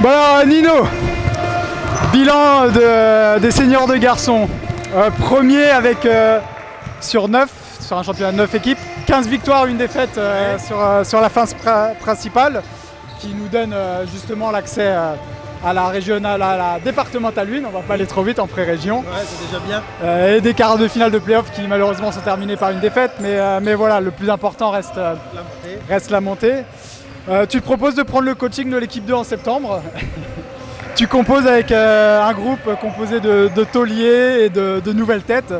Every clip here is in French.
Bon alors Nino, bilan des seniors de garçons. Premier avec sur 9, sur un championnat de 9 équipes, 15 victoires, une défaite sur la phase principale, qui nous donne justement l'accès à la régionale, à la départementale 1, on va pas aller trop vite en pré-région. Ouais, c'est déjà bien. Et des quarts de finale de play-off qui malheureusement sont terminés par une défaite, mais voilà, le plus important reste la montée. Tu te proposes de prendre le coaching de l'équipe 2 en septembre. Tu composes avec un groupe composé de tauliers et de nouvelles têtes.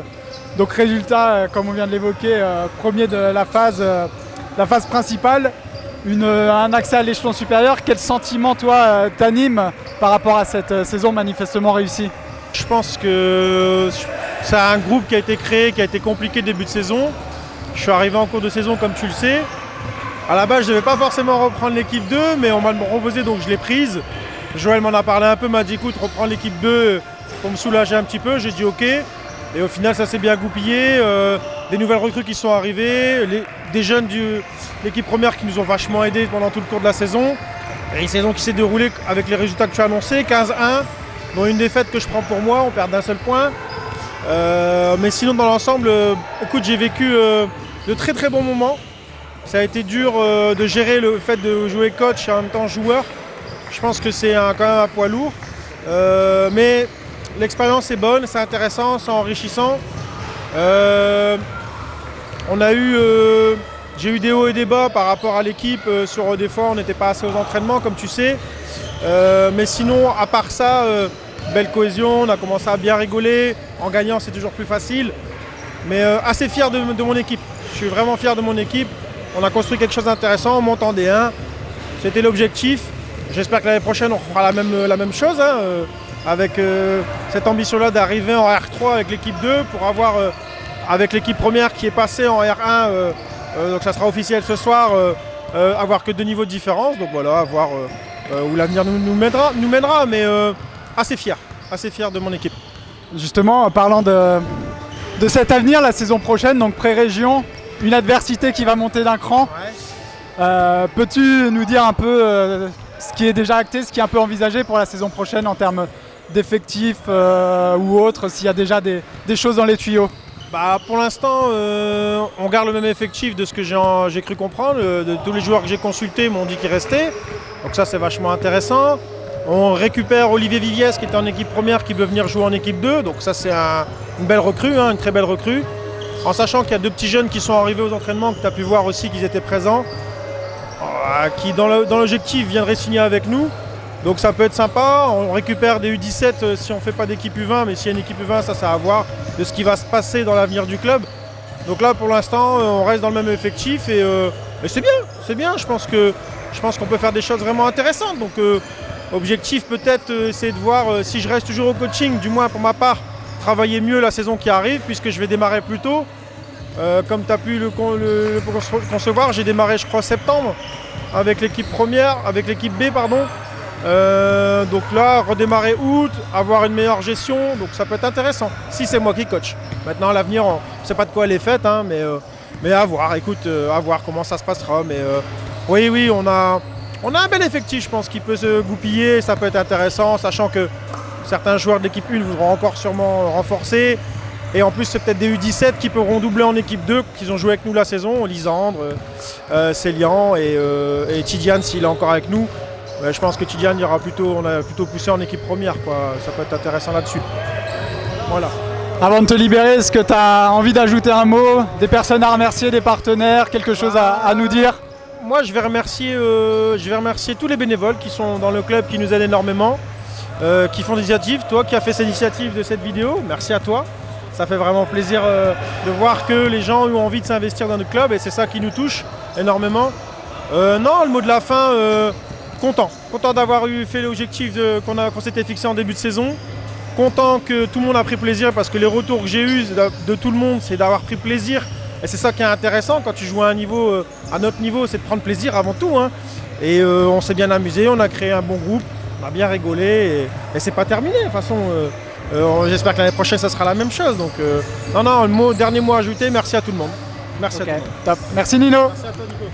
Donc résultat, comme on vient de l'évoquer, premier de la phase principale, un accès à l'échelon supérieur. Quel sentiment toi t'anime par rapport à cette saison manifestement réussie? Je pense que c'est un groupe qui a été créé, qui a été compliqué début de saison. Je suis arrivé en cours de saison comme tu le sais. À la base je ne devais pas forcément reprendre l'équipe 2, mais on m'a proposé donc je l'ai prise. Joël m'en a parlé un peu, m'a dit écoute reprends l'équipe 2 pour me soulager un petit peu, j'ai dit ok. Et au final ça s'est bien goupillé, des nouvelles recrues qui sont arrivées, des jeunes de l'équipe première qui nous ont vachement aidés pendant tout le cours de la saison. Et une saison qui s'est déroulée avec les résultats que tu as annoncés, 15-1, dont une défaite que je prends pour moi, on perd d'un seul point. Mais sinon dans l'ensemble, écoute, j'ai vécu de très très bons moments. Ça a été dur de gérer le fait de jouer coach et en même temps joueur. Je pense que c'est quand même un poids lourd. Mais l'expérience est bonne, c'est intéressant, c'est enrichissant. J'ai eu des hauts et des bas par rapport à l'équipe. Sur des fois, on n'était pas assez aux entraînements, comme tu sais. Mais sinon, à part ça, belle cohésion, on a commencé à bien rigoler. En gagnant, c'est toujours plus facile. Mais assez fier de mon équipe. Je suis vraiment fier de mon équipe. On a construit quelque chose d'intéressant, on monte en D1. C'était l'objectif. J'espère que l'année prochaine, on fera la même chose, hein, avec cette ambition-là d'arriver en R3 avec l'équipe 2 pour avoir, avec l'équipe première qui est passée en R1, donc ça sera officiel ce soir, avoir que 2 niveaux de différence. Donc voilà, à voir où l'avenir nous mènera, mais assez fier de mon équipe. Justement, en parlant de cet avenir, la saison prochaine, donc pré-région, une adversité qui va monter d'un cran. Ouais. Peux-tu nous dire un peu ce qui est déjà acté, ce qui est un peu envisagé pour la saison prochaine en termes d'effectifs ou autre, s'il y a déjà des choses dans les tuyaux? Bah, pour l'instant, on garde le même effectif de ce que j'ai cru comprendre. De tous les joueurs que j'ai consultés m'ont dit qu'ils restaient. Donc ça, c'est vachement intéressant. On récupère Olivier Viviès qui était en équipe première, qui veut venir jouer en équipe 2. Donc ça, c'est une belle recrue, une très belle recrue. En sachant qu'il y a 2 petits jeunes qui sont arrivés aux entraînements, que tu as pu voir aussi qu'ils étaient présents, qui dans l'objectif viendraient signer avec nous. Donc ça peut être sympa. On récupère des U17 si on ne fait pas d'équipe U20, mais s'il y a une équipe U20, ça à voir de ce qui va se passer dans l'avenir du club. Donc là, pour l'instant, on reste dans le même effectif et c'est bien. Je pense qu'on peut faire des choses vraiment intéressantes. Donc objectif peut-être, c'est de voir si je reste toujours au coaching, du moins pour ma part, travailler mieux la saison qui arrive, puisque je vais démarrer plus tôt. Comme tu as pu le concevoir, j'ai démarré je crois septembre avec l'équipe première, avec l'équipe B pardon. Donc là, redémarrer août, avoir une meilleure gestion, donc ça peut être intéressant si c'est moi qui coach. Maintenant à l'avenir, on ne sait pas de quoi elle est faite, hein, mais à voir, écoute, à voir comment ça se passera. Mais oui, on a un bel effectif, je pense, qui peut se goupiller, ça peut être intéressant, sachant que certains joueurs de l'équipe 1 voudront encore sûrement renforcer. Et en plus, c'est peut-être des U17 qui pourront doubler en équipe 2, qu'ils ont joué avec nous la saison. Lisandre, Célian et Tidiane s'il est encore avec nous. Je pense que Tidiane, on a plutôt poussé en équipe première, quoi. Ça peut être intéressant là-dessus. Voilà. Avant de te libérer, est-ce que tu as envie d'ajouter un mot, des personnes à remercier, des partenaires, quelque chose à nous dire? Moi, je vais remercier tous les bénévoles qui sont dans le club, qui nous aident énormément, qui font des initiatives. Toi qui as fait cette initiative de cette vidéo, merci à toi. Ça fait vraiment plaisir de voir que les gens ont envie de s'investir dans notre club et c'est ça qui nous touche énormément. Non, le mot de la fin, content d'avoir fait l'objectif qu'on s'était fixé en début de saison. Content que tout le monde a pris plaisir parce que les retours que j'ai eus de tout le monde, c'est d'avoir pris plaisir. Et c'est ça qui est intéressant quand tu joues à notre niveau, c'est de prendre plaisir avant tout. Hein. Et on s'est bien amusé, on a créé un bon groupe, on a bien rigolé et c'est pas terminé. De toute façon, j'espère que l'année prochaine, ça sera la même chose. Donc, non, dernier mot ajouté, merci à tout le monde. Merci à tout le monde. Top. Merci Nino. Merci à toi, Nico.